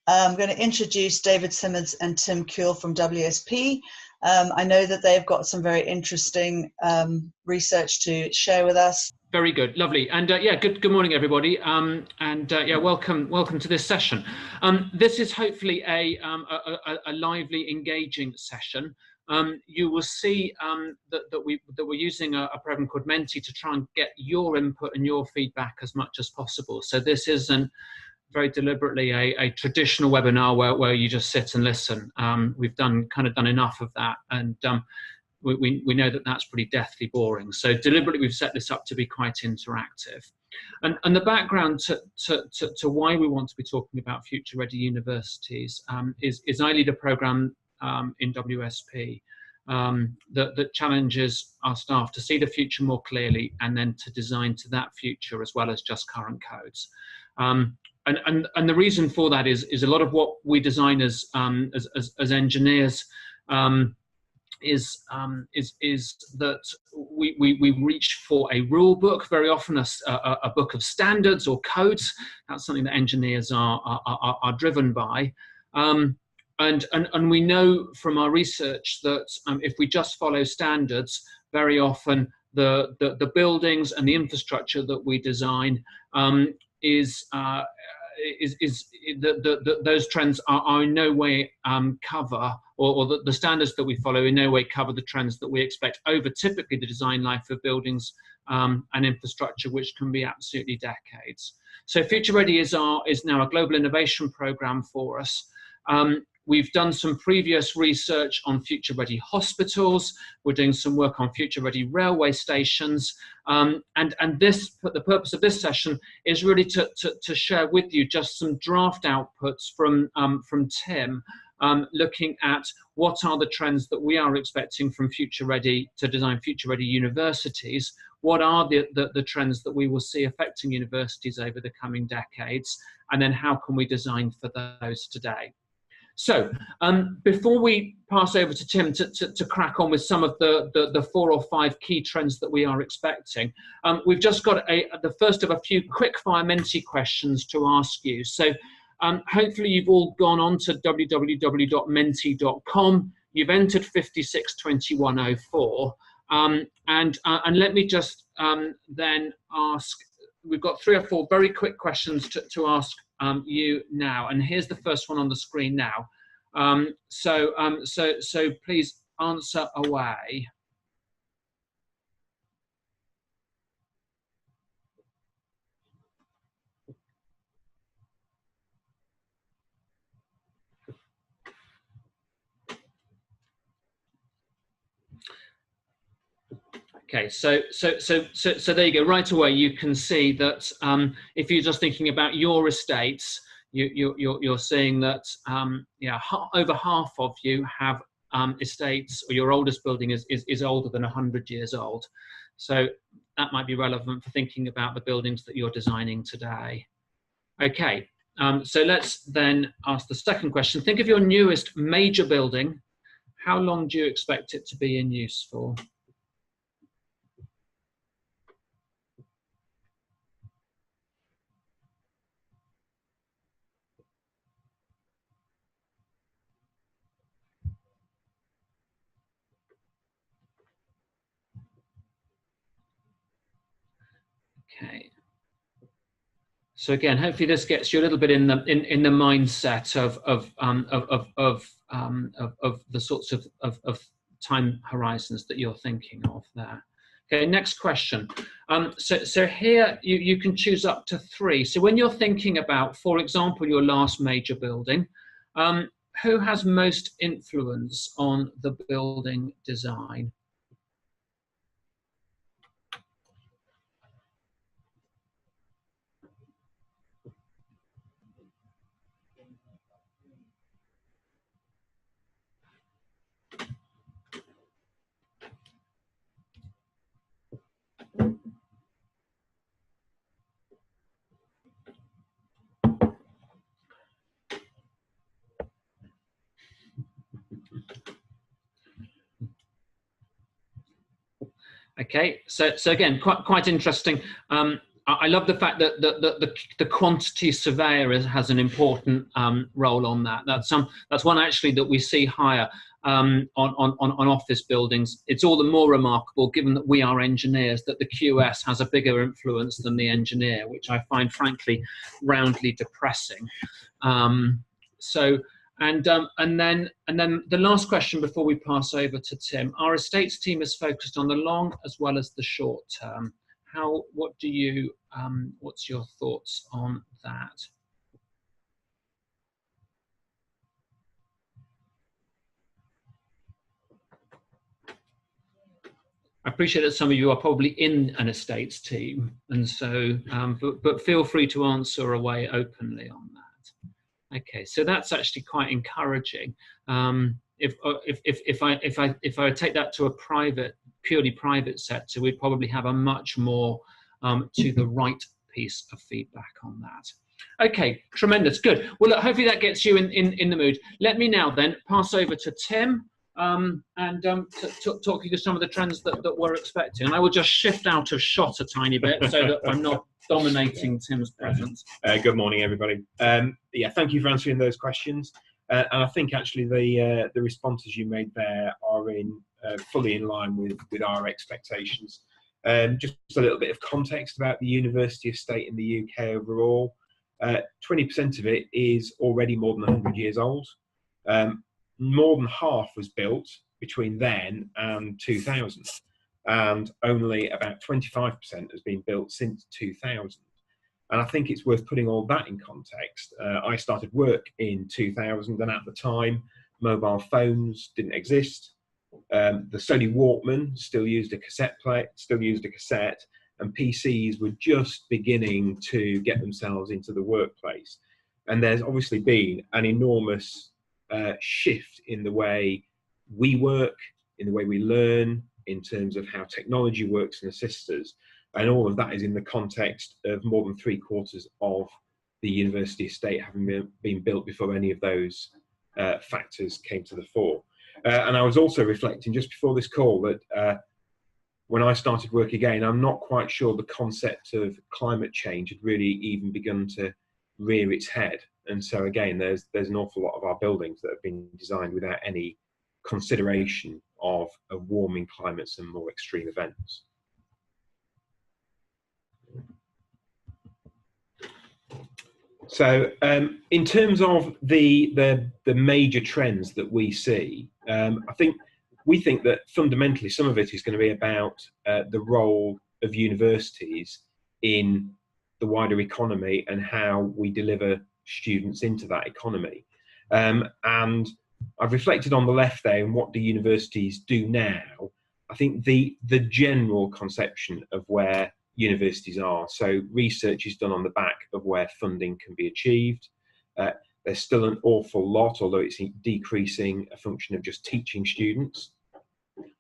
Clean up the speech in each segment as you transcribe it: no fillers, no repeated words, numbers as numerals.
I'm going to introduce David Simmons and Tim Kuehl from WSP. I know that they've got some very interesting research to share with us. Very good, lovely, and yeah, good morning, everybody, yeah, welcome to this session. This is hopefully a lively, engaging session. You will see that we're using a program called Menti to try and get your input and your feedback as much as possible. So this isn't very deliberately a traditional webinar where you just sit and listen. We've done enough of that, and we know that that's pretty deathly boring. So deliberately we've set this up to be quite interactive. And the background to why we want to be talking about Future Ready Universities is I lead a program in WSP that challenges our staff to see the future more clearly and then to design to that future as well as just current codes. And the reason for that is a lot of what we design as engineers is that we reach for a rule book, very often a book of standards or codes. That's something that engineers are driven by. And we know from our research that if we just follow standards, very often the buildings and the infrastructure that we design those trends are in no way cover, or the standards that we follow in no way cover the trends that we expect over typically the design life of buildings and infrastructure, which can be absolutely decades. So Future Ready is now a global innovation program for us. We've done some previous research on Future Ready hospitals. We're doing some work on Future Ready railway stations. And the purpose of this session is really to share with you just some draft outputs from Tim, looking at what are the trends that we are expecting from Future Ready to design Future Ready universities. What are the trends that we will see affecting universities over the coming decades? And then how can we design for those today? So before we pass over to Tim to crack on with some of the 4 or 5 key trends that we are expecting, we've just got the first of a few quick fire Menti questions to ask you. So hopefully you've all gone on to www.menti.com. You've entered 562104. And let me just then ask, we've got 3 or 4 very quick questions to ask you now, and here's the first one on the screen now. So please answer away. Okay, so there you go. Right away, you can see that if you're just thinking about your estates, you're seeing that yeah, over half of you have estates, or your oldest building is older than 100 years old. So that might be relevant for thinking about the buildings that you're designing today. Okay, so let's then ask the second question. Think of your newest major building. How long do you expect it to be in use for? Okay. So again, hopefully this gets you a little bit in the mindset of the sorts of time horizons that you're thinking of there. Okay, next question. So here you can choose up to 3. So when you're thinking about, for example, your last major building, who has most influence on the building design? Okay, so again, quite interesting. I love the fact that the quantity surveyor has an important role on that. That's one actually that we see higher on office buildings. It's all the more remarkable, given that we are engineers, that the QS has a bigger influence than the engineer, which I find frankly roundly depressing. And then the last question before we pass over to Tim. Our estates team is focused on the long as well as the short term. What do you, what's your thoughts on that? I appreciate that some of you are probably in an estates team, and so, but feel free to answer away openly on that. Okay, so that's actually quite encouraging. If I take that to a purely private sector, we'd probably have a much more to the right piece of feedback on that. Okay, tremendous, good. Well, look, hopefully that gets you in the mood. Let me now then pass over to Tim and talk you through some of the trends that we're expecting. And I will just shift out of shot a tiny bit so that I'm not dominating Tim's presence. Good morning, everybody. Yeah, thank you for answering those questions. And I think actually the responses you made there are fully in line with our expectations. Just a little bit of context about the university estate in the UK overall. 20% of it is already more than 100 years old. More than half was built between then and 2000, and only about 25% has been built since 2000. And I think it's worth putting all that in context. I started work in 2000, and at the time, mobile phones didn't exist. The Sony Walkman still used a cassette, and PCs were just beginning to get themselves into the workplace. And there's obviously been an enormous shift in the way we work, in the way we learn, in terms of how technology works and assists us. And all of that is in the context of more than 3/4 of the university estate having been built before any of those factors came to the fore. And I was also reflecting just before this call that when I started work again, I'm not quite sure the concept of climate change had really even begun to rear its head. And so again, there's an awful lot of our buildings that have been designed without any consideration of warming climates and more extreme events. So in terms of the major trends that we see, we think that fundamentally some of it is going to be about the role of universities in the wider economy and how we deliver students into that economy. And I've reflected on the left there, and what do universities do now? I think the general conception of where universities are. So research is done on the back of where funding can be achieved. There's still an awful lot, although it's decreasing, a function of just teaching students.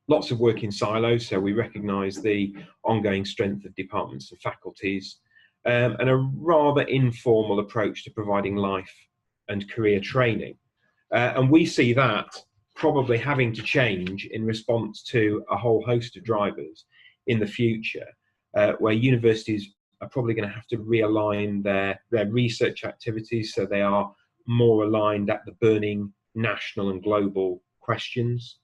Lots of work in silos, so we recognise the ongoing strength of departments and faculties, and a rather informal approach to providing life and career training. And we see that probably having to change in response to a whole host of drivers in the future, where universities are probably going to have to realign their research activities so they are more aligned at the burning national and global questions,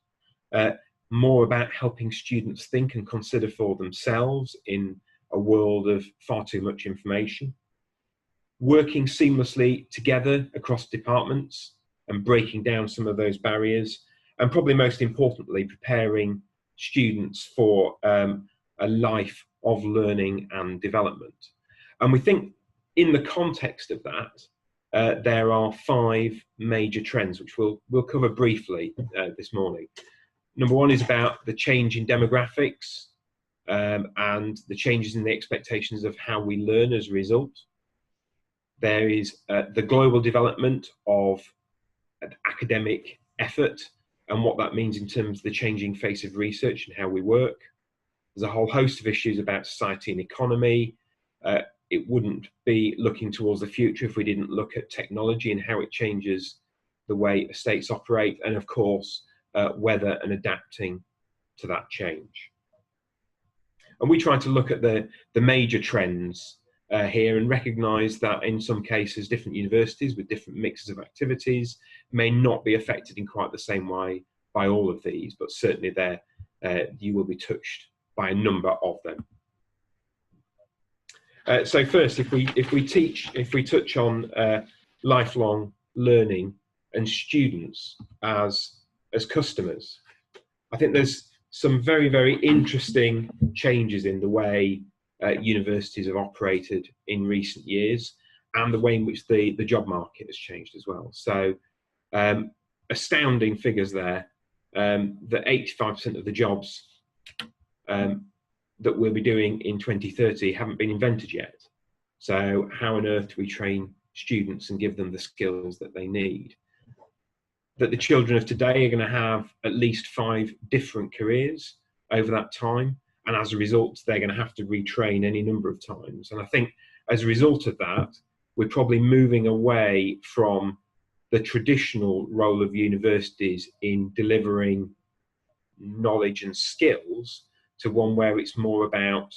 more about helping students think and consider for themselves in a world of far too much information, working seamlessly together across departments and breaking down some of those barriers, and probably most importantly, preparing students for a life of learning and development. And we think in the context of that, there are 5 major trends, which we'll cover briefly this morning. Number 1 is about the change in demographics and the changes in the expectations of how we learn as a result. There is the global development of academic effort and what that means in terms of the changing face of research and how we work. There's a whole host of issues about society and economy. It wouldn't be looking towards the future if we didn't look at technology and how it changes the way estates operate, and of course, weather and adapting to that change. And we try to look at the major trends here and recognise that in some cases different universities with different mixes of activities may not be affected in quite the same way by all of these, but certainly you will be touched by a number of them. So first, if we touch on lifelong learning and students as customers, I think there's some very, very interesting changes in the way universities have operated in recent years, and the way in which the job market has changed as well. So astounding figures there, that 85% of the jobs that we'll be doing in 2030 haven't been invented yet. So how on earth do we train students and give them the skills that they need? That the children of today are going to have at least 5 different careers over that time, and as a result they're going to have to retrain any number of times. And I think as a result of that, we're probably moving away from the traditional role of universities in delivering knowledge and skills to one where it's more about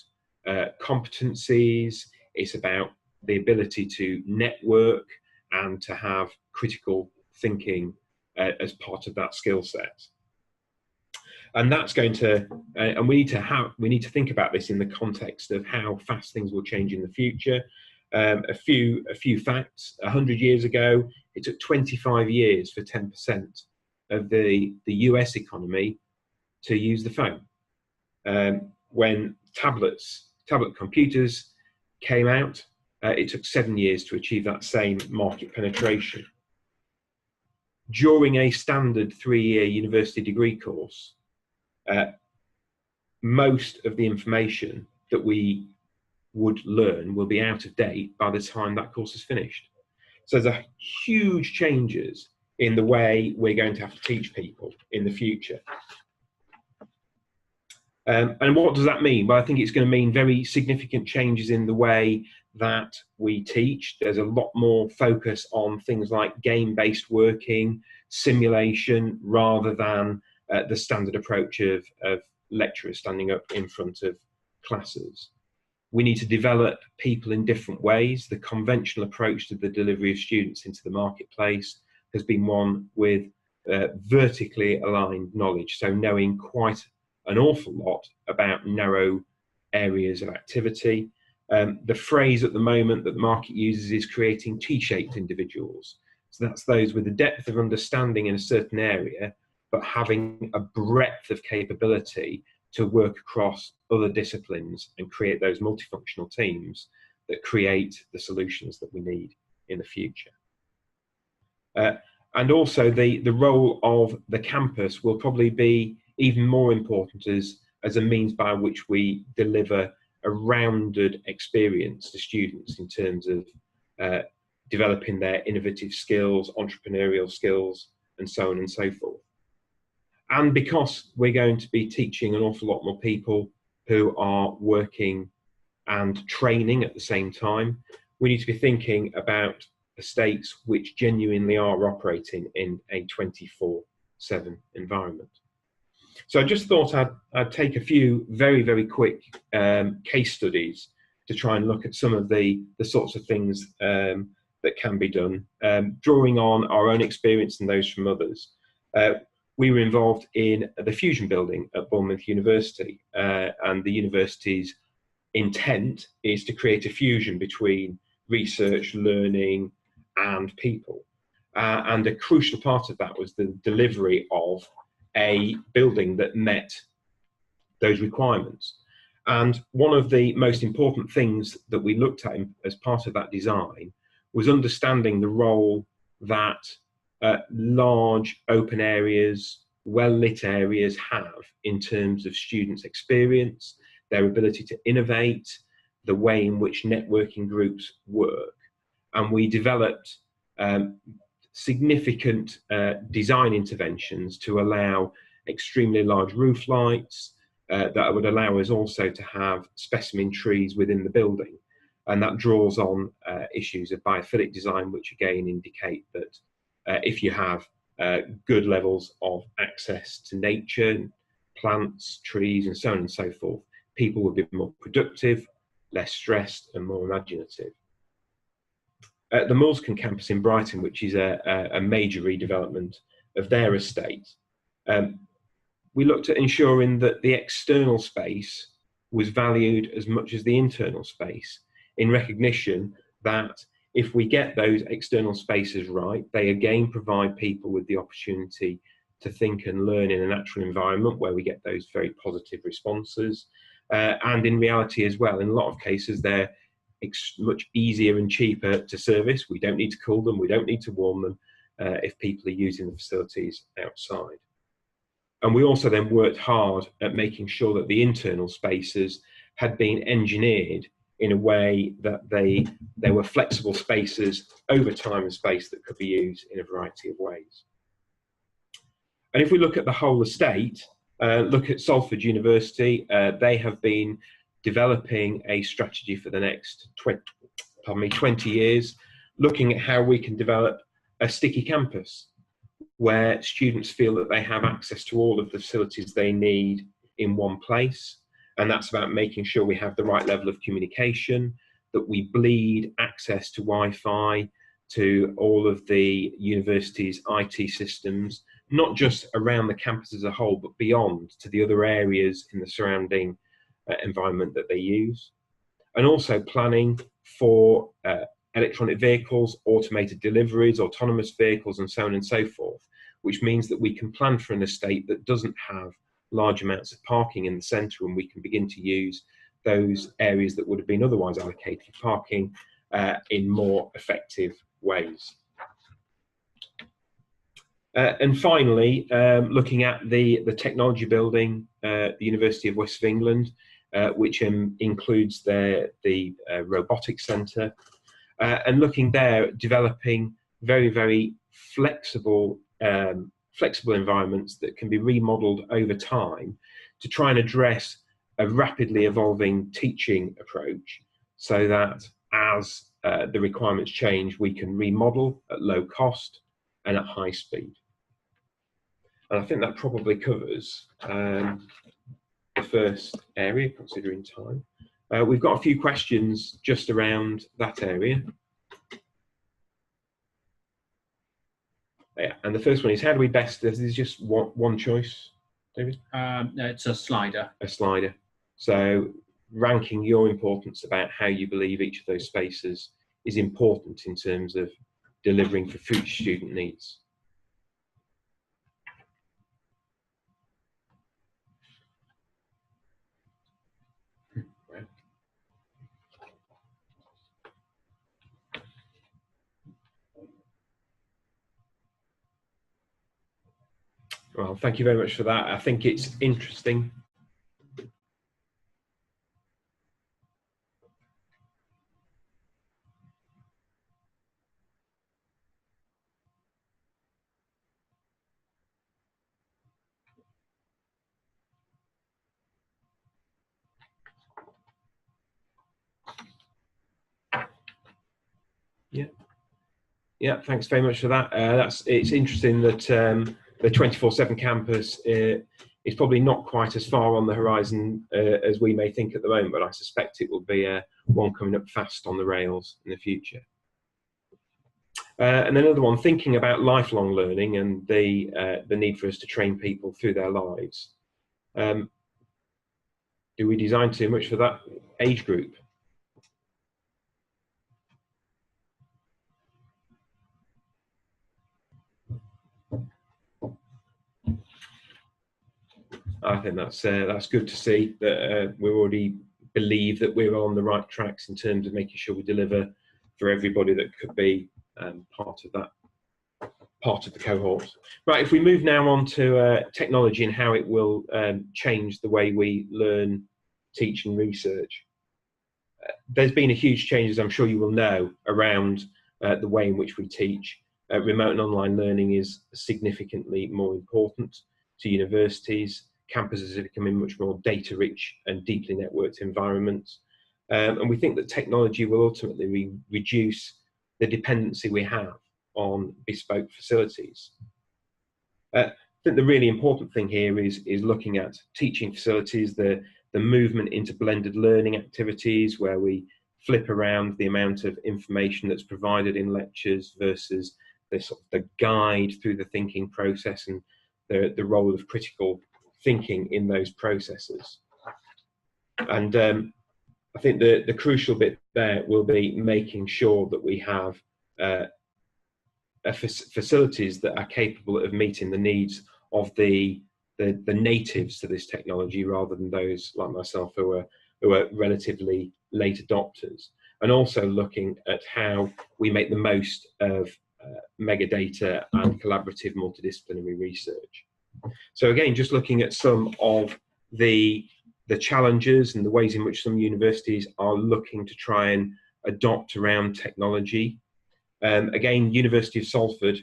competencies, it's about the ability to network and to have critical thinking as part of that skill set. And that's going to, and we need to think about this in the context of how fast things will change in the future. A few facts: 100 years ago, it took 25 years for 10% of the US economy to use the phone. When tablet computers came out, it took 7 years to achieve that same market penetration. During a standard 3-year university degree course, most of the information that we would learn will be out of date by the time that course is finished. So there's huge changes in the way we're going to have to teach people in the future. And what does that mean? Well, I think it's going to mean very significant changes in the way that we teach. There's a lot more focus on things like game-based working, simulation, rather than the standard approach of lecturers standing up in front of classes. We need to develop people in different ways. The conventional approach to the delivery of students into the marketplace has been one with vertically aligned knowledge, so knowing quite an awful lot about narrow areas of activity. The phrase at the moment that the market uses is creating T-shaped individuals. So that's those with a depth of understanding in a certain area, but having a breadth of capability to work across other disciplines and create those multifunctional teams that create the solutions that we need in the future. And also the role of the campus will probably be even more important as a means by which we deliver a rounded experience to students in terms of developing their innovative skills, entrepreneurial skills, and so on and so forth. And because we're going to be teaching an awful lot more people who are working and training at the same time, we need to be thinking about estates which genuinely are operating in a 24/7 environment. So I just thought I'd take a few very, very quick case studies to try and look at some of the sorts of things that can be done, drawing on our own experience and those from others. We were involved in the Fusion building at Bournemouth University, and the university's intent is to create a fusion between research, learning, and people. And a crucial part of that was the delivery of a building that met those requirements. And one of the most important things that we looked at as part of that design was understanding the role that large open areas, well-lit areas have in terms of students' experience, their ability to innovate, the way in which networking groups work. And we developed significant design interventions to allow extremely large roof lights that would allow us also to have specimen trees within the building. And that draws on issues of biophilic design, which again indicate that if you have good levels of access to nature, plants, trees, and so on and so forth, people would be more productive, less stressed, and more imaginative. At the Moulsecan campus in Brighton, which is a major redevelopment of their estate, we looked at ensuring that the external space was valued as much as the internal space, in recognition that if we get those external spaces right, they again provide people with the opportunity to think and learn in a natural environment where we get those very positive responses. And in reality as well, in a lot of cases, they're much easier and cheaper to service. We don't need to cool them, we don't need to warm them if people are using the facilities outside. And we also then worked hard at making sure that the internal spaces had been engineered in a way that they were flexible spaces over time and space that could be used in a variety of ways. And if we look at the whole estate, look at Salford University, they have been developing a strategy for the next 20 years, looking at how we can develop a sticky campus where students feel that they have access to all of the facilities they need in one place. And that's about making sure we have the right level of communication, that we bleed access to Wi-Fi, to all of the university's IT systems, not just around the campus as a whole, but beyond to the other areas in the surrounding environment that they use. And also planning for electronic vehicles, automated deliveries, autonomous vehicles, and so on and so forth, which means that we can plan for an estate that doesn't have large amounts of parking in the centre, and we can begin to use those areas that would have been otherwise allocated parking in more effective ways. And finally, looking at the technology building, the University of West of England, which includes the robotics centre, and looking there at developing very, very flexible environments that can be remodelled over time to try and address a rapidly evolving teaching approach, so that as the requirements change, we can remodel at low cost and at high speed. And I think that probably covers the first area, considering time. We've got a few questions just around that area. Yeah, and the first one is, how do we best, this is just one choice, David? No, it's a slider. A slider. So ranking your importance about how you believe each of those spaces is important in terms of delivering for future student needs. Well, thank you very much for that. I think it's interesting. Yeah, thanks very much for that. It's interesting that the 24/7 campus is probably not quite as far on the horizon as we may think at the moment, but I suspect it will be one coming up fast on the rails in the future. And another one, thinking about lifelong learning and the need for us to train people through their lives. Do we design too much for that age group? I think that's good to see that we already believe that we're on the right tracks in terms of making sure we deliver for everybody that could be part of the cohort. Right, if we move now on to technology and how it will change the way we learn, teach and research. There's been a huge change, as I'm sure you will know, around the way in which we teach. Remote and online learning is significantly more important to universities. Campuses are becoming much more data-rich and deeply networked environments. And we think that technology will ultimately reduce the dependency we have on bespoke facilities. I think the really important thing here is looking at teaching facilities, the the movement into blended learning activities where we flip around the amount of information that's provided in lectures versus the guide through the thinking process and the role of critical thinking in those processes. And I think the crucial bit there will be making sure that we have facilities that are capable of meeting the needs of the natives to this technology, rather than those like myself who are relatively late adopters, and also looking at how we make the most of megadata and collaborative multidisciplinary research. So again, just looking at some of the challenges and the ways in which some universities are looking to try and adopt around technology. Again, University of Salford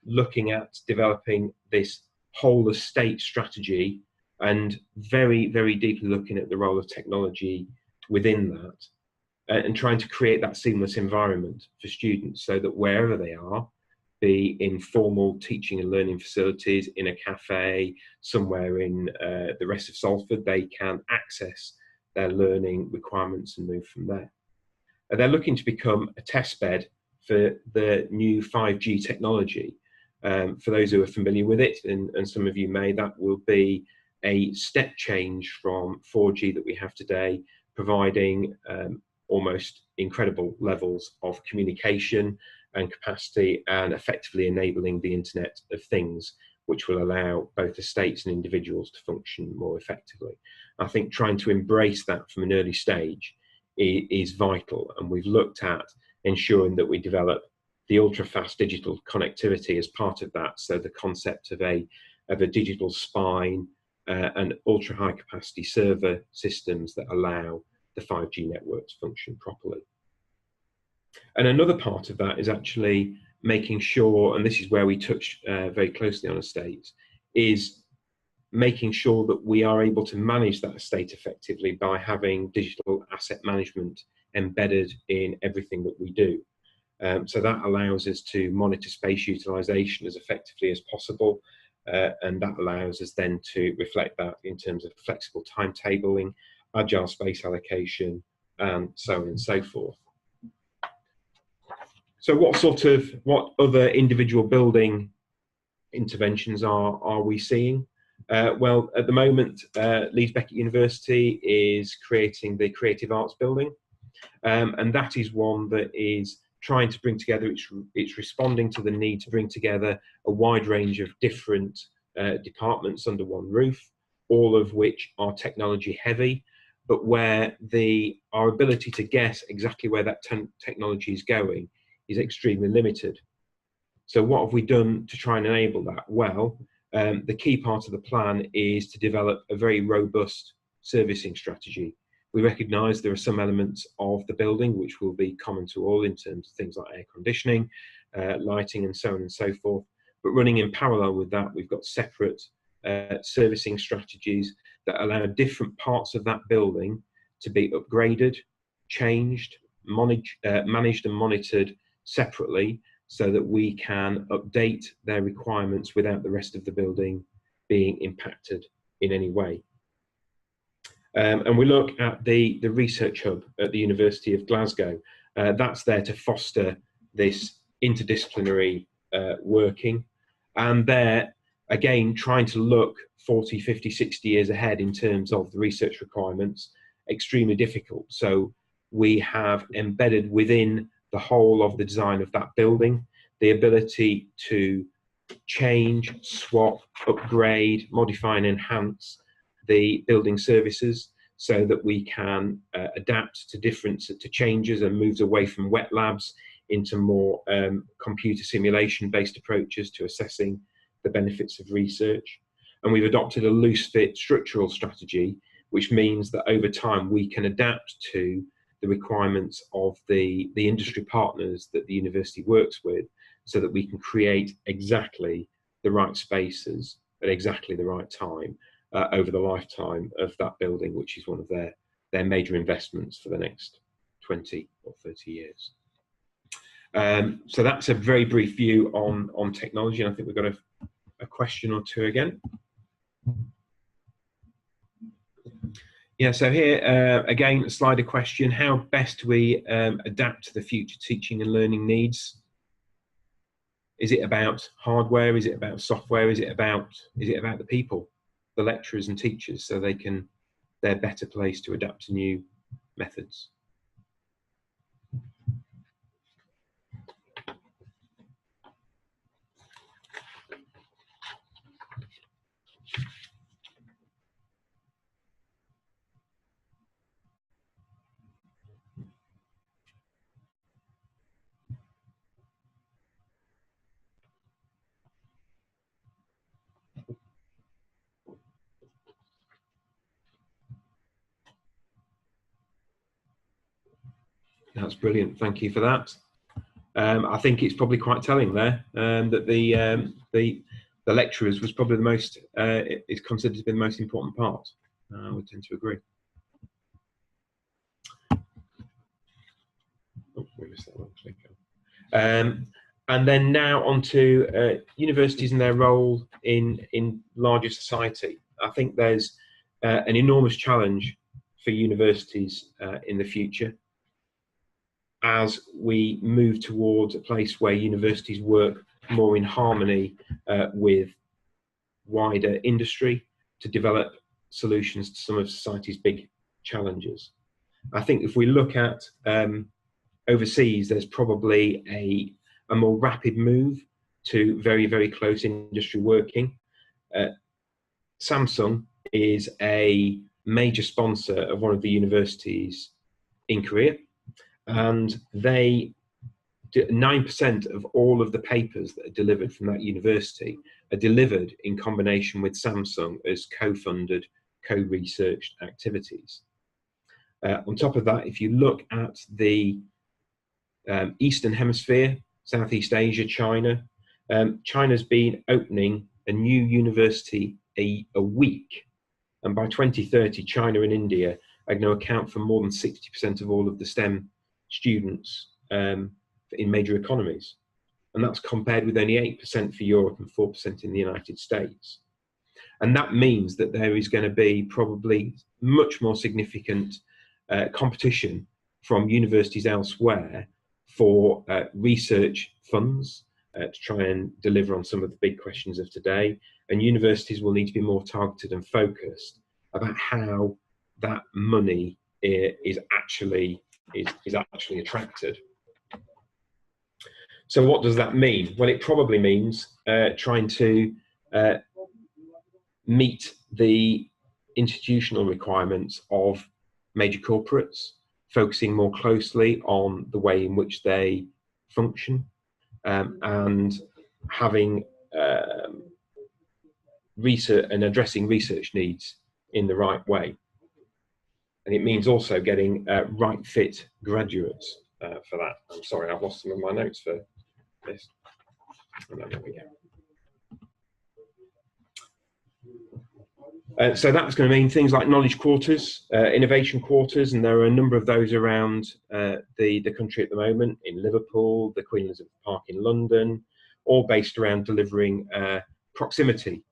looking at developing this whole estate strategy and very, very deeply looking at the role of technology within that, and trying to create that seamless environment for students so that wherever they are, be in formal teaching and learning facilities, in a cafe, somewhere in the rest of Salford, they can access their learning requirements and move from there. They're looking to become a test bed for the new 5G technology. For those who are familiar with it, and some of you may, that will be a step change from 4G that we have today, providing almost incredible levels of communication and capacity, and effectively enabling the Internet of Things, which will allow both estates and individuals to function more effectively. I think trying to embrace that from an early stage is vital, and we've looked at ensuring that we develop the ultra-fast digital connectivity as part of that. So the concept of a digital spine and ultra-high capacity server systems that allow the 5G network to function properly. And another part of that is actually making sure, and this is where we touch very closely on estates, is making sure that we are able to manage that estate effectively by having digital asset management embedded in everything that we do. So that allows us to monitor space utilization as effectively as possible, and that allows us then to reflect that in terms of flexible timetabling, agile space allocation, and so on and so forth. So what other individual building interventions are we seeing? Well, at the moment, Leeds Beckett University is creating the Creative Arts Building, and that is one that is trying to bring together, it's responding to the need to bring together a wide range of different departments under one roof, all of which are technology heavy, but where our ability to guess exactly where that technology is going is extremely limited. So what have we done to try and enable that? Well, the key part of the plan is to develop a very robust servicing strategy. We recognise there are some elements of the building which will be common to all in terms of things like air conditioning, lighting, and so on and so forth. But running in parallel with that, we've got separate servicing strategies that allow different parts of that building to be upgraded, changed, managed and monitored separately, so that we can update their requirements without the rest of the building being impacted in any way. And we look at the research hub at the University of Glasgow. That's there to foster this interdisciplinary working. And they're, again, trying to look 40, 50, 60 years ahead in terms of the research requirements, extremely difficult. So we have embedded within the whole of the design of that building the ability to change, swap, upgrade, modify and enhance the building services so that we can adapt to changes and moves away from wet labs into more computer simulation based approaches to assessing the benefits of research. And we've adopted a loose fit structural strategy, which means that over time we can adapt to the requirements of the industry partners that the university works with, so that we can create exactly the right spaces at exactly the right time over the lifetime of that building, which is one of their major investments for the next 20 or 30 years. So that's a very brief view on technology, and I think we've got a question or two again. Yeah, so here, again, a slider question: how best do we adapt to the future teaching and learning needs? Is it about hardware? Is it about software? Is it about the people, the lecturers and teachers, so they're better placed to adapt to new methods? That's brilliant. Thank you for that. I think it's probably quite telling there that the lecturers was probably the most is considered to be the most important part. I would tend to agree. Oh, we missed that one. And then now on to universities and their role in larger society. I think there's an enormous challenge for universities in the future, as we move towards a place where universities work more in harmony with wider industry to develop solutions to some of society's big challenges. I think if we look at overseas, there's probably a more rapid move to very, very close industry working. Samsung is a major sponsor of one of the universities in Korea, and 9% of all of the papers that are delivered from that university are delivered in combination with Samsung as co-funded, co-researched activities. On top of that, if you look at the Eastern Hemisphere, Southeast Asia, China, China's been opening a new university a week, and by 2030, China and India are going to account for more than 60% of all of the STEM students in major economies, and that's compared with only 8% for Europe and 4% in the United States. And that means that there is going to be probably much more significant competition from universities elsewhere for research funds to try and deliver on some of the big questions of today. And universities will need to be more targeted and focused about how that money is actually attracted. So what does that mean? Well, it probably means trying to meet the institutional requirements of major corporates, focusing more closely on the way in which they function, and having research and addressing research needs in the right way. And it means also getting right fit graduates for that. I'm sorry, I've lost some of my notes for this. Oh, no, there we go. So that's going to mean things like knowledge quarters, innovation quarters, and there are a number of those around the country at the moment, in Liverpool, the Queen Elizabeth Park in London, all based around delivering proximity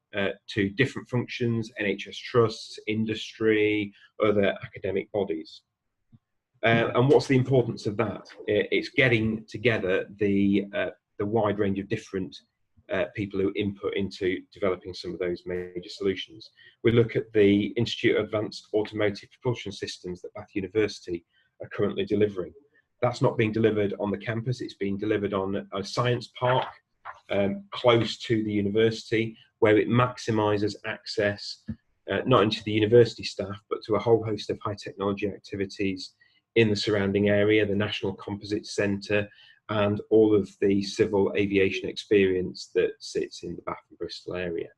to different functions, NHS trusts, industry, other academic bodies. And what's the importance of that? It's getting together the wide range of different people who input into developing some of those major solutions. We look at the Institute of Advanced Automotive Propulsion Systems that Bath University are currently delivering. That's not being delivered on the campus, it's being delivered on a science park close to the university, where it maximises access not only to the university staff, but to a whole host of high technology activities in the surrounding area, the National Composites Centre, and all of the civil aviation experience that sits in the Bath and Bristol area.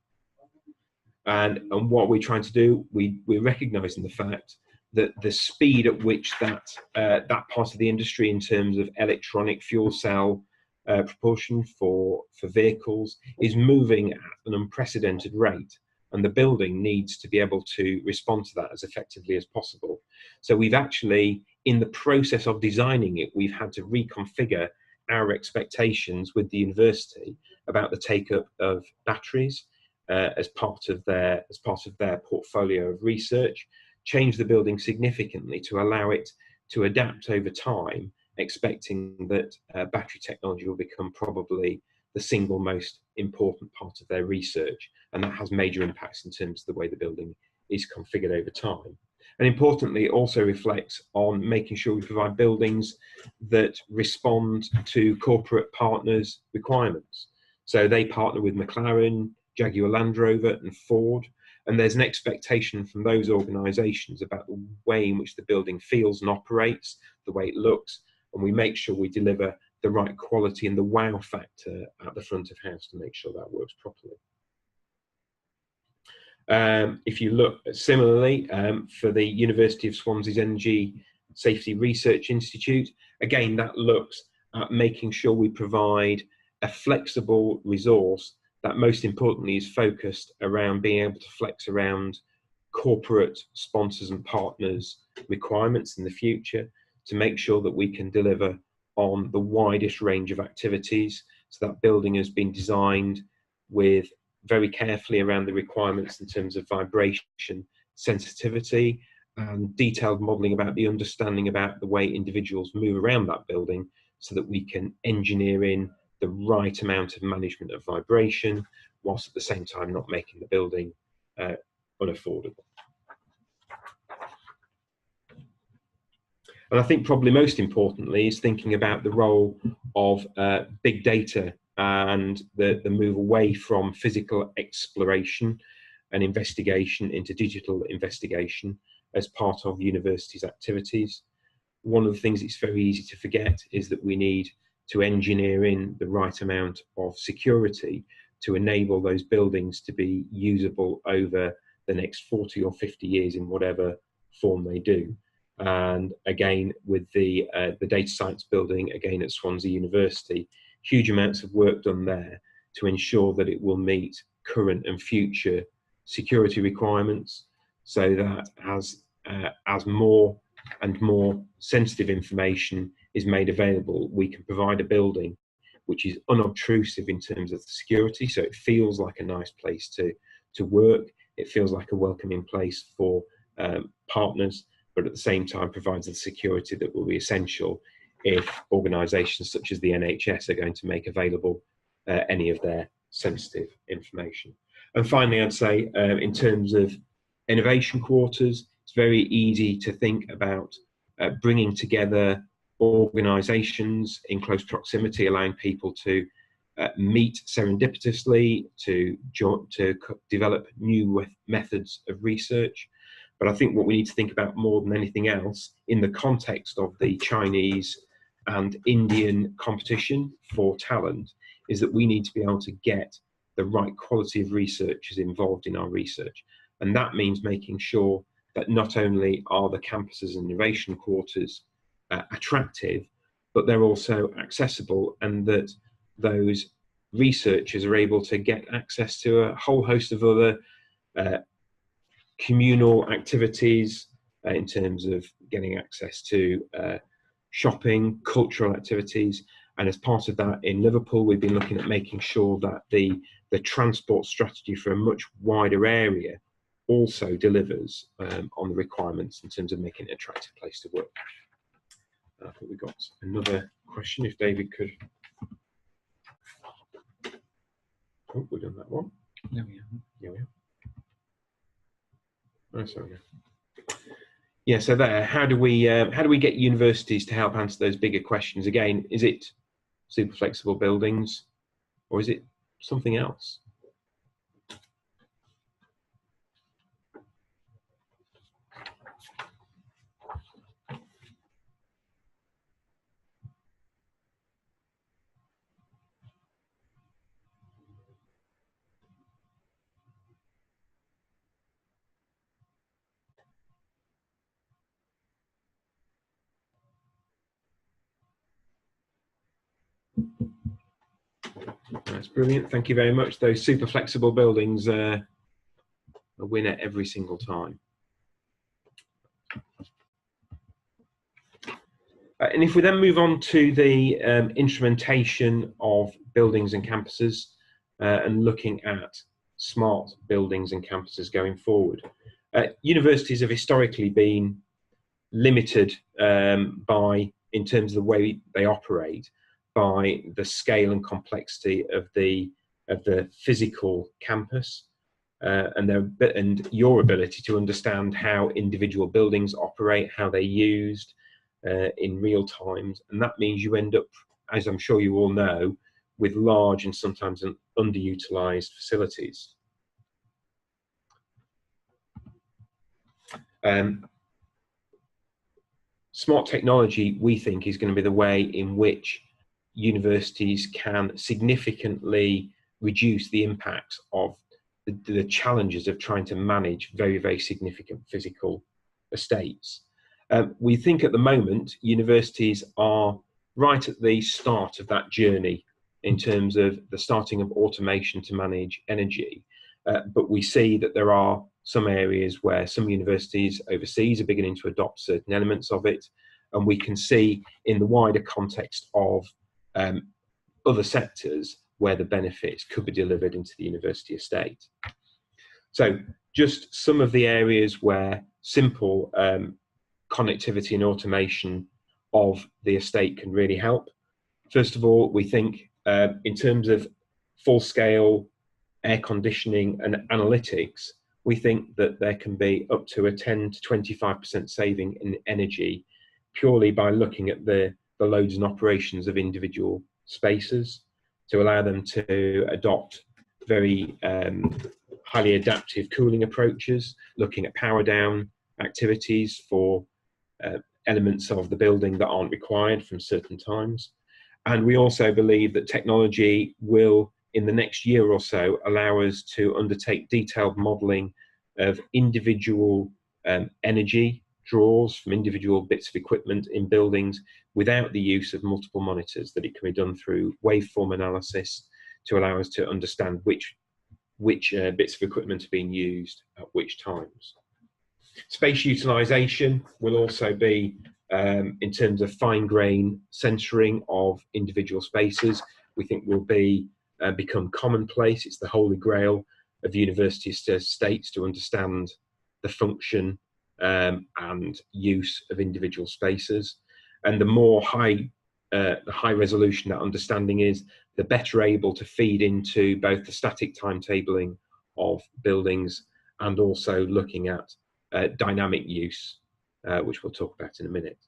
And what we're trying to do, we're recognising the fact that the speed at which that part of the industry, in terms of electronic fuel cell propulsion for vehicles, is moving at an unprecedented rate, and the building needs to be able to respond to that as effectively as possible. So we've actually, in the process of designing it, we've had to reconfigure our expectations with the university about the take-up of batteries as part of their portfolio of research, change the building significantly to allow it to adapt over time, expecting that battery technology will become probably the single most important part of their research, and that has major impacts in terms of the way the building is configured over time. And importantly, it also reflects on making sure we provide buildings that respond to corporate partners' requirements. So they partner with McLaren, Jaguar Land Rover and Ford, and there's an expectation from those organisations about the way in which the building feels and operates, the way it looks, and we make sure we deliver the right quality and the wow factor at the front of house to make sure that works properly. If you look similarly for the University of Swansea's Energy Safety Research Institute, again, that looks at making sure we provide a flexible resource that most importantly is focused around being able to flex around corporate sponsors and partners' requirements in the future to make sure that we can deliver on the widest range of activities. So that building has been designed with very carefully around the requirements in terms of vibration sensitivity and detailed modelling about the understanding about the way individuals move around that building, so that we can engineer in the right amount of management of vibration whilst at the same time not making the building unaffordable. And I think probably most importantly is thinking about the role of big data and the move away from physical exploration and investigation into digital investigation as part of universities' activities. One of the things it's very easy to forget is that we need to engineer in the right amount of security to enable those buildings to be usable over the next 40 or 50 years in whatever form they do. And again, with the data science building, again at Swansea University, huge amounts of work done there to ensure that it will meet current and future security requirements, so that as more and more sensitive information is made available, we can provide a building which is unobtrusive in terms of the security, so it feels like a nice place to work, it feels like a welcoming place for partners, but at the same time provides the security that will be essential if organisations such as the NHS are going to make available any of their sensitive information. And finally, I'd say in terms of innovation quarters, it's very easy to think about bringing together organisations in close proximity, allowing people to meet serendipitously, to develop new methods of research. But I think what we need to think about more than anything else, in the context of the Chinese and Indian competition for talent, is that we need to be able to get the right quality of researchers involved in our research. And that means making sure that not only are the campuses and innovation quarters attractive, but they're also accessible, and that those researchers are able to get access to a whole host of other communal activities in terms of getting access to shopping, cultural activities. And as part of that, in Liverpool, we've been looking at making sure that the transport strategy for a much wider area also delivers on the requirements in terms of making it an attractive place to work. I think we've got another question, if David could. Oh, we've done that one. There we are. Yeah, we are. Oh, sorry. Yeah, so there, how do we get universities to help answer those bigger questions? Again, is it super flexible buildings, or is it something else? That's brilliant. Thank you very much. Those super flexible buildings are a winner every single time. And if we then move on to the instrumentation of buildings and campuses and looking at smart buildings and campuses going forward, Universities have historically been limited in terms of the way they operate, by the scale and complexity of the physical campus, and your ability to understand how individual buildings operate, how they're used in real time. And that means you end up, as I'm sure you all know, with large and sometimes underutilized facilities. Smart technology, we think, is going to be the way in which universities can significantly reduce the impact of the challenges of trying to manage very, very significant physical estates. We think at the moment universities are right at the start of that journey in terms of the starting of automation to manage energy, but we see that there are some areas where some universities overseas are beginning to adopt certain elements of it, and we can see in the wider context of other sectors where the benefits could be delivered into the university estate. So just some of the areas where simple connectivity and automation of the estate can really help. First of all, we think in terms of full-scale air conditioning and analytics, we think that there can be up to a 10 to 25% saving in energy purely by looking at the loads and operations of individual spaces, to allow them to adopt very highly adaptive cooling approaches, looking at power down activities for elements of the building that aren't required from certain times. And we also believe that technology will, in the next year or so, allow us to undertake detailed modelling of individual energy draws from individual bits of equipment in buildings without the use of multiple monitors, that it can be done through waveform analysis to allow us to understand which bits of equipment are being used at which times. Space utilisation will also be, in terms of fine-grain censoring of individual spaces, we think will become commonplace. It's the holy grail of university estates to understand the function and use of individual spaces. And the more high resolution that understanding is, the better able to feed into both the static timetabling of buildings and also looking at dynamic use, which we'll talk about in a minute.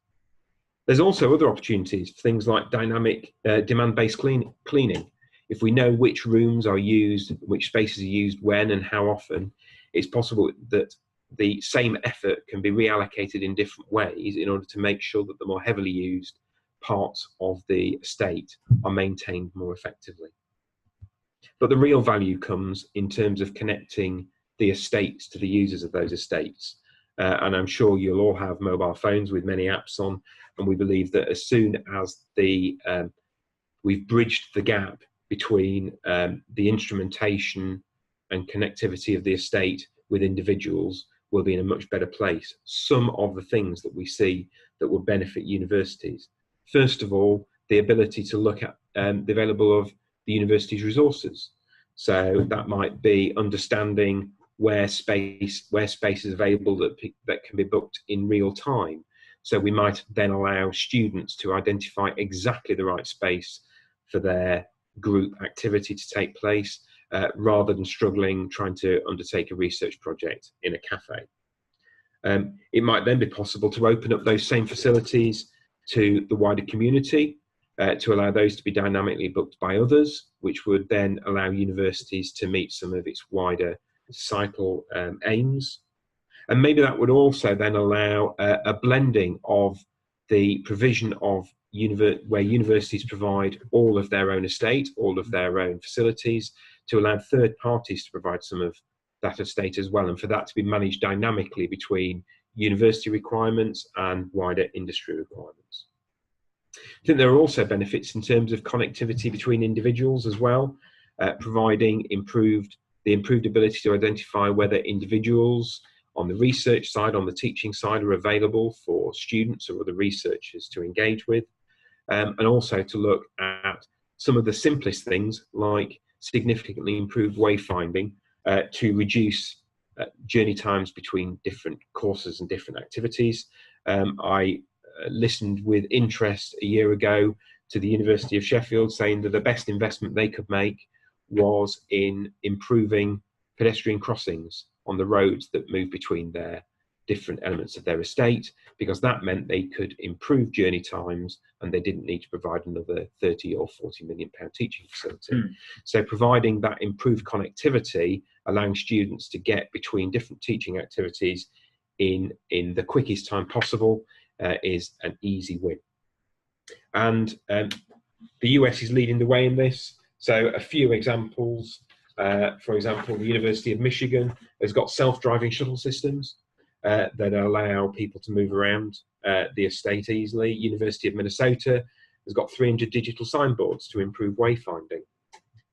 There's also other opportunities, things like dynamic demand-based cleaning. If we know which rooms are used, which spaces are used when and how often, it's possible that the same effort can be reallocated in different ways in order to make sure that the more heavily used parts of the estate are maintained more effectively. But the real value comes in terms of connecting the estates to the users of those estates. And I'm sure you'll all have mobile phones with many apps on, and we believe that as soon as we've bridged the gap between the instrumentation and connectivity of the estate with individuals, we'll be in a much better place. Some of the things that we see that will benefit universities. First of all, the ability to look at the available of the university's resources. So that might be understanding where space is available that can be booked in real time. So we might then allow students to identify exactly the right space for their group activity to take place, rather than struggling trying to undertake a research project in a cafe. It might then be possible to open up those same facilities to the wider community, to allow those to be dynamically booked by others, which would then allow universities to meet some of its wider societal aims. And maybe that would also then allow a blending of the provision of where universities provide all of their own estate, all of their own facilities, to allow third parties to provide some of that estate as well, and for that to be managed dynamically between university requirements and wider industry requirements. I think there are also benefits in terms of connectivity between individuals as well, providing the improved ability to identify whether individuals on the research side, on the teaching side, are available for students or other researchers to engage with, and also to look at some of the simplest things like significantly improved wayfinding to reduce journey times between different courses and different activities. I listened with interest a year ago to the University of Sheffield saying that the best investment they could make was in improving pedestrian crossings on the roads that move between their different elements of their estate, because that meant they could improve journey times and they didn't need to provide another 30 or 40 million pound teaching facility. So providing that improved connectivity, allowing students to get between different teaching activities in the quickest time possible, is an easy win. And the US is leading the way in this. So a few examples. For example, the University of Michigan has got self-driving shuttle systems that allow people to move around the estate easily. University of Minnesota has got 300 digital signboards to improve wayfinding.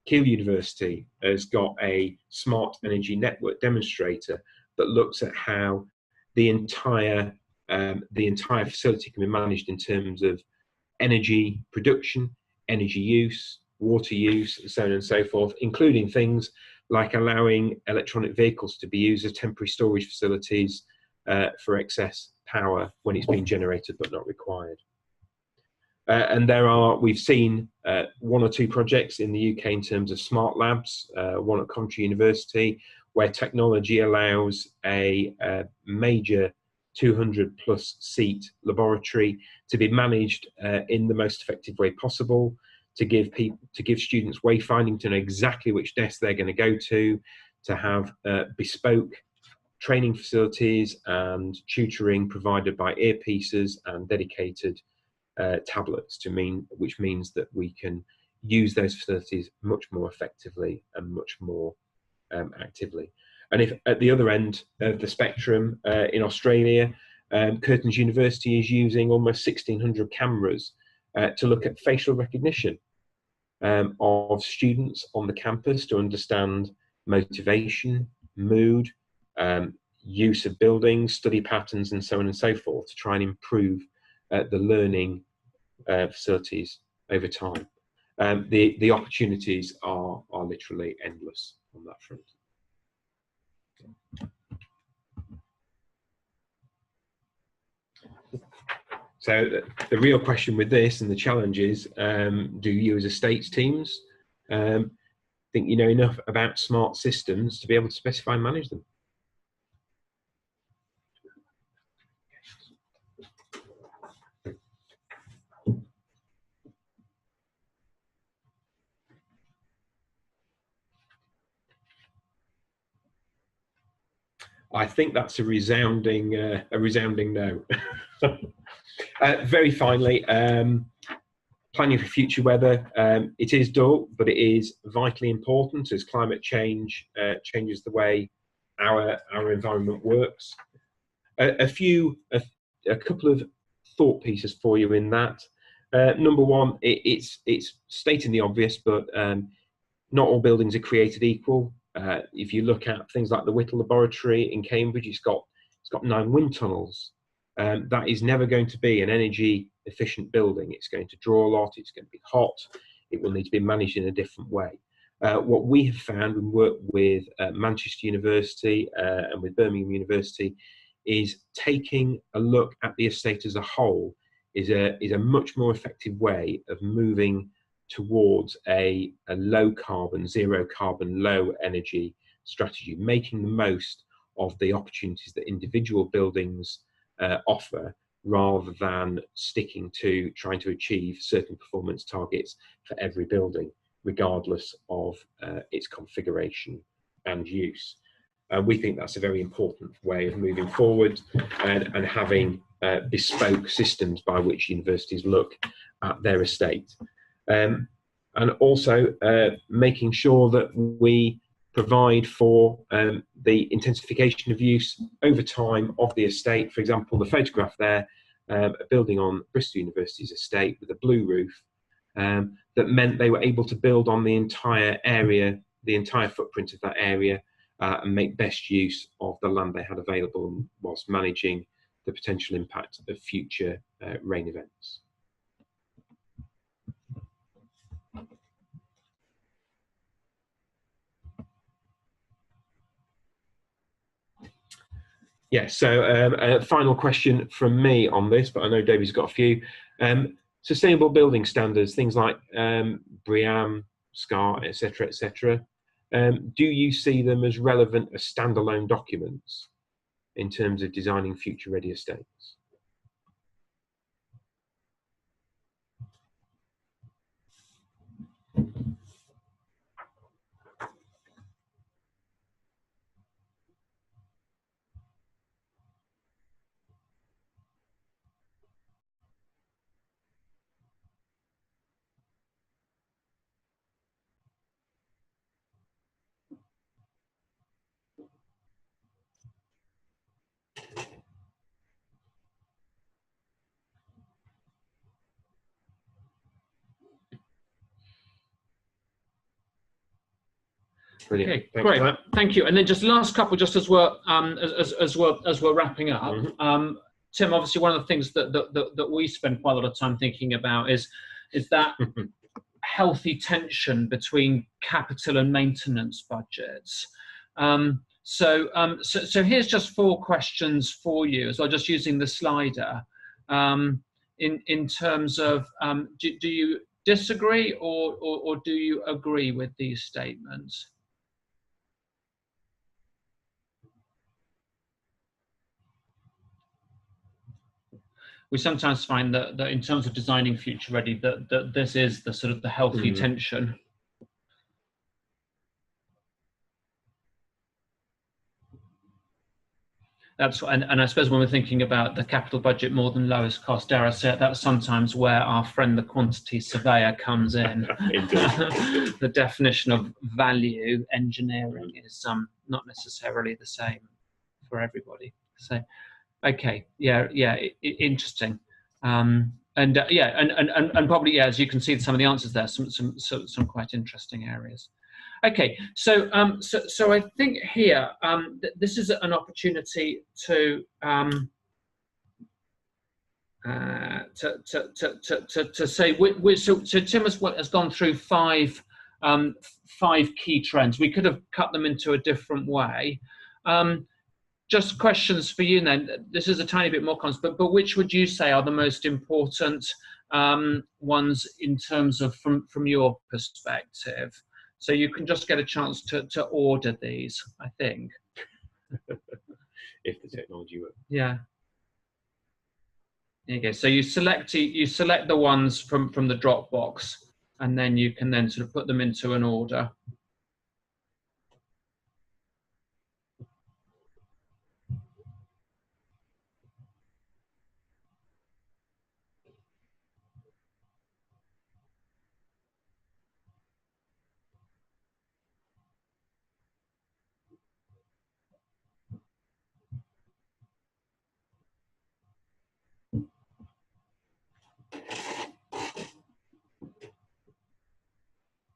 Keele University has got a smart energy network demonstrator that looks at how the entire facility can be managed in terms of energy production, energy use, water use, and so on and so forth, including things like allowing electronic vehicles to be used as temporary storage facilities for excess power when it's being generated but not required. And we've seen one or two projects in the UK in terms of smart labs, one at Coventry University, where technology allows a major 200+ seat laboratory to be managed in the most effective way possible, to give students wayfinding, to know exactly which desk they're going to go to have bespoke training facilities and tutoring provided by earpieces and dedicated tablets, which means that we can use those facilities much more effectively and much more actively. And if at the other end of the spectrum, in Australia, Curtin University is using almost 1,600 cameras to look at facial recognition of students on the campus to understand motivation, mood, use of buildings, study patterns, and so on and so forth, to try and improve the learning facilities over time. The opportunities are literally endless on that front. So the real question with this and the challenge is, do you as estates teams think you know enough about smart systems to be able to specify and manage them? I think that's a resounding no. Very finally, planning for future weather. It is dull, but it is vitally important as climate change changes the way our environment works. A couple of thought pieces for you in that. Number one, it's stating the obvious, but not all buildings are created equal. If you look at things like the Whittle Laboratory in Cambridge, it's got 9 wind tunnels. That is never going to be an energy efficient building. It's going to draw a lot, it's going to be hot, it will need to be managed in a different way. What we have found and worked with Manchester University and with Birmingham University is taking a look at the estate as a whole is a much more effective way of moving towards a low carbon, zero carbon, low energy strategy, making the most of the opportunities that individual buildings offer, rather than sticking to trying to achieve certain performance targets for every building, regardless of its configuration and use. We think that's a very important way of moving forward and having bespoke systems by which universities look at their estate. And also making sure that we provide for the intensification of use over time of the estate. For example, the photograph there, a building on Bristol University's estate with a blue roof, that meant they were able to build on the entire area, the entire footprint of that area, and make best use of the land they had available whilst managing the potential impact of future rain events. Yeah, so a final question from me on this, but I know David's got a few. Sustainable building standards, things like BREEAM, SCAR, etc., etc. Do you see them as relevant as standalone documents in terms of designing future-ready estates? Brilliant. Okay, Thanks great. for that. Thank you. And then just last couple, just as we're wrapping up. Mm-hmm. Tim, obviously, one of the things that we spend quite a lot of time thinking about is that healthy tension between capital and maintenance budgets. So here's just 4 questions for you, as well, just using the slider. In terms of, do you disagree or do you agree with these statements? We sometimes find that in terms of designing future ready, that this is the sort of the healthy tension. That's and I suppose when we're thinking about the capital budget more than lowest cost, dare I say it, that's sometimes where our friend the quantity surveyor comes in. The definition of value engineering is not necessarily the same for everybody. So, okay, yeah, interesting. And probably, yeah, as you can see, some of the answers there, some quite interesting areas. Okay, so I think here this is an opportunity to say. So Tim has gone through 5 key trends. We could have cut them into a different way. Just questions for you then. This is a tiny bit more constant, but which would you say are the most important ones in terms of from your perspective? So you can just get a chance to order these, I think. If the technology works. Yeah. There you go. So you select the ones from the Dropbox, and then you can then sort of put them into an order.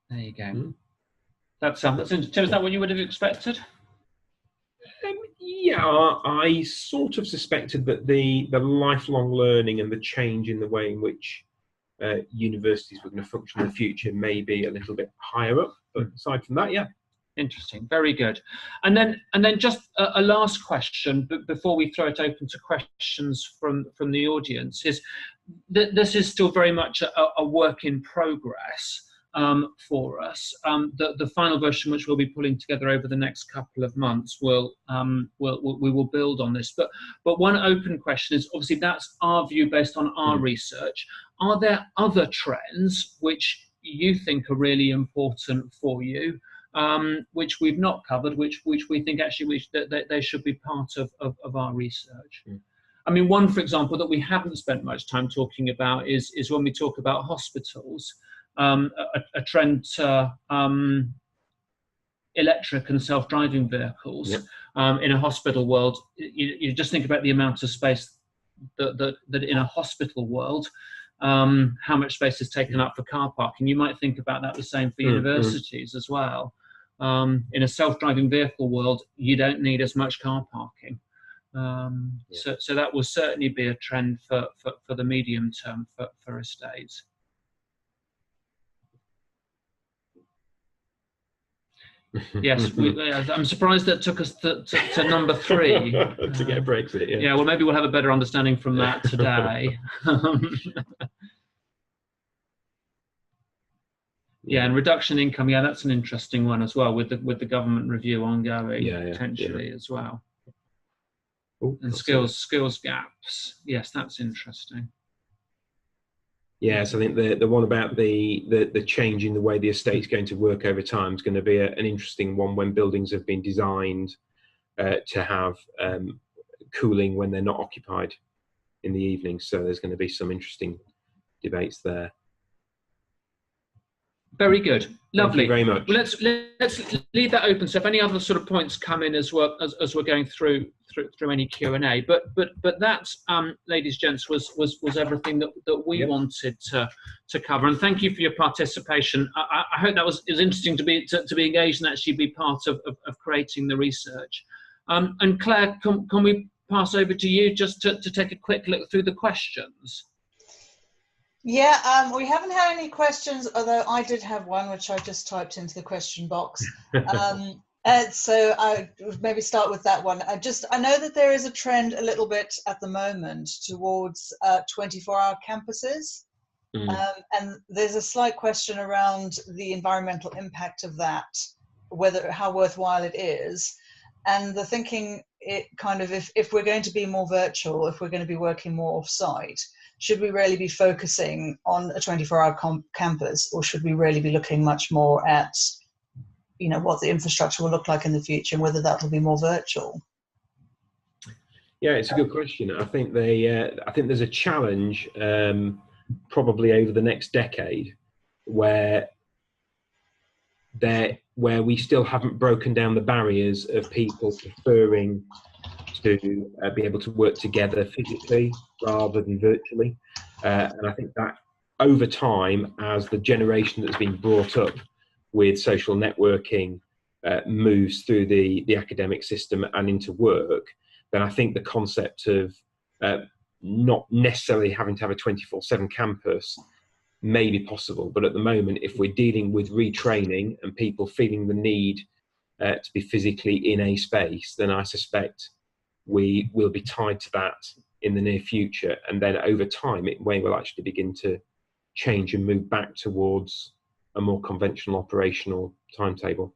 There you go. That's interesting. Tim, is that what you would have expected? Yeah, I sort of suspected that the lifelong learning and the change in the way in which universities were going to function in the future may be a little bit higher up. But aside from that, yeah. Interesting, very good. And then just a last question before we throw it open to questions from the audience is this is still very much a work in progress for us. The final version, which we'll be pulling together over the next couple of months, we will build on this. But one open question is, obviously that's our view based on our research. Are there other trends which you think are really important for you? Which we've not covered, which we think actually that they should be part of our research. I mean, one, for example, that we haven't spent much time talking about is when we talk about hospitals, a trend to electric and self-driving vehicles. Yep. In a hospital world. You just think about the amount of space that in a hospital world, how much space is taken up for car parking. You might think about that the same for universities as well. In a self-driving vehicle world, you don't need as much car parking. So that will certainly be a trend for the medium term for estates. Yes, I'm surprised that it took us to number 3 to get Brexit. Yeah. Yeah, well, maybe we'll have a better understanding from that today. Yeah, and reduction in income. Yeah, that's an interesting one as well, with the government review ongoing, potentially as well. Ooh, And skills gaps. Yes, that's interesting. Yes, I think the one about the change in the way the estate's going to work over time is going to be an interesting one when buildings have been designed to have cooling when they're not occupied in the evening. So there's going to be some interesting debates there. Very good. Lovely. Thank you very much. Well, let's leave that open. So if any other sort of points come in as well as we're going through any Q&A, but that, ladies, gents, was everything that we wanted to cover. And thank you for your participation. I hope that was interesting to be engaged and actually be part of creating the research. And Claire, can we pass over to you just to take a quick look through the questions? Yeah, we haven't had any questions, although I did have one, which I just typed into the question box. So I would maybe start with that one. I know that there is a trend a little bit at the moment towards 24-hour campuses. And there's a slight question around the environmental impact of that, how worthwhile it is. And the thinking, if we're going to be more virtual, if we're going to be working more off-site, should we really be focusing on a 24-hour campus, or should we really be looking much more at, what the infrastructure will look like in the future and whether that will be more virtual? Yeah, it's a good question. I think there's a challenge probably over the next decade where we still haven't broken down the barriers of people preferring to be able to work together physically rather than virtually. And I think that over time, as the generation that's been brought up with social networking moves through the academic system and into work, then I think the concept of not necessarily having to have a 24/7 campus may be possible. But at the moment, if we're dealing with retraining and people feeling the need to be physically in a space, then I suspect we will be tied to that in the near future. And then over time, it will actually begin to change and move back towards a more conventional operational timetable.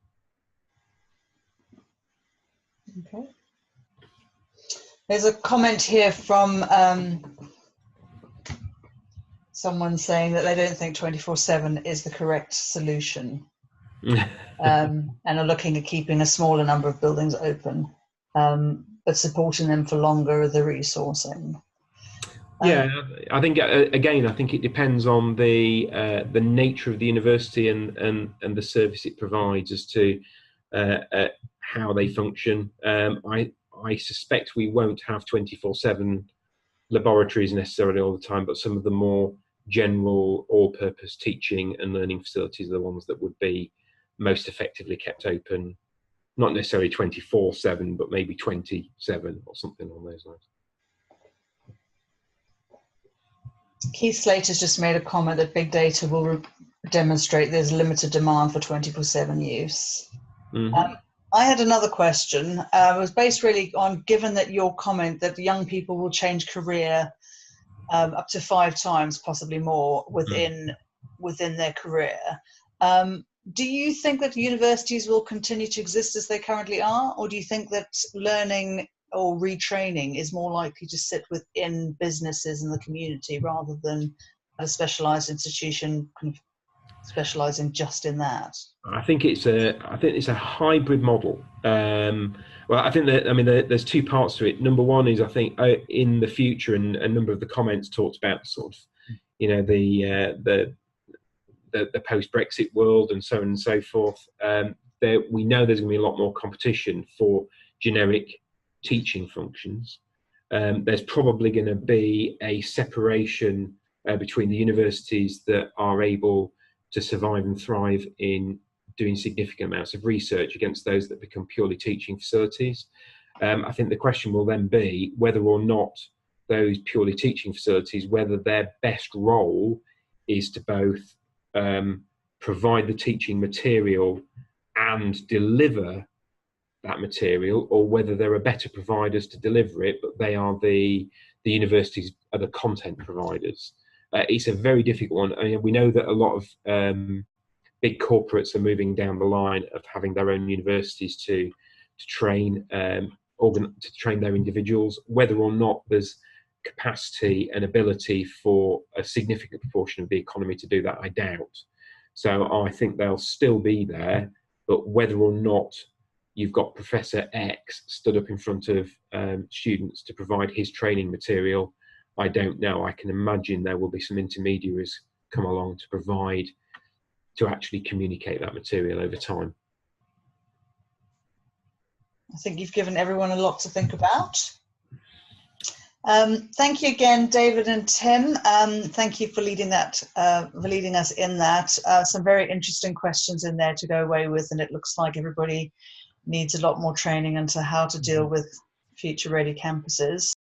Okay. There's a comment here from someone saying that they don't think 24/7 is the correct solution, and are looking at keeping a smaller number of buildings open, but supporting them for longer, the resourcing. Yeah, I think again, I think it depends on the nature of the university and the service it provides as to how they function. I suspect we won't have 24/7 laboratories necessarily all the time, but some of the more general all-purpose teaching and learning facilities are the ones that would be most effectively kept open, not necessarily 24/7, but maybe 27 or something along those lines. Keith Slate has just made a comment that big data will demonstrate there's limited demand for 24/7 use. Mm-hmm. I had another question. It was based really on, given that your comment that young people will change career up to 5 times, possibly more, within their career. Do you think that universities will continue to exist as they currently are, or do you think that learning or retraining is more likely to sit within businesses and the community rather than a specialised institution kind of specialising just in that? I think it's a hybrid model. Well, I think there's 2 parts to it. Number one is, I think in the future, and a number of the comments talked about sort of, the post-Brexit world and so on and so forth. We know there's going to be a lot more competition for generic teaching functions. There's probably going to be a separation between the universities that are able to survive and thrive in doing significant amounts of research against those that become purely teaching facilities. I think the question will then be whether or not those purely teaching facilities, whether their best role is to both provide the teaching material and deliver that material, or whether there are better providers to deliver it, but they are the universities are the content providers. It's a very difficult one. I mean, we know that a lot of big corporates are moving down the line of having their own universities to train to train their individuals. Whether or not there's capacity and ability for a significant proportion of the economy to do that, I doubt. So I think they'll still be there, but whether or not you've got Professor X stood up in front of students to provide his training material, I don't know. I can imagine there will be some intermediaries come along to actually communicate that material over time. I think you've given everyone a lot to think about. Thank you again, David and Tim. Thank you for leading that, for leading us in that. Some very interesting questions in there to go away with, and it looks like everybody needs a lot more training into how to deal with future-ready campuses.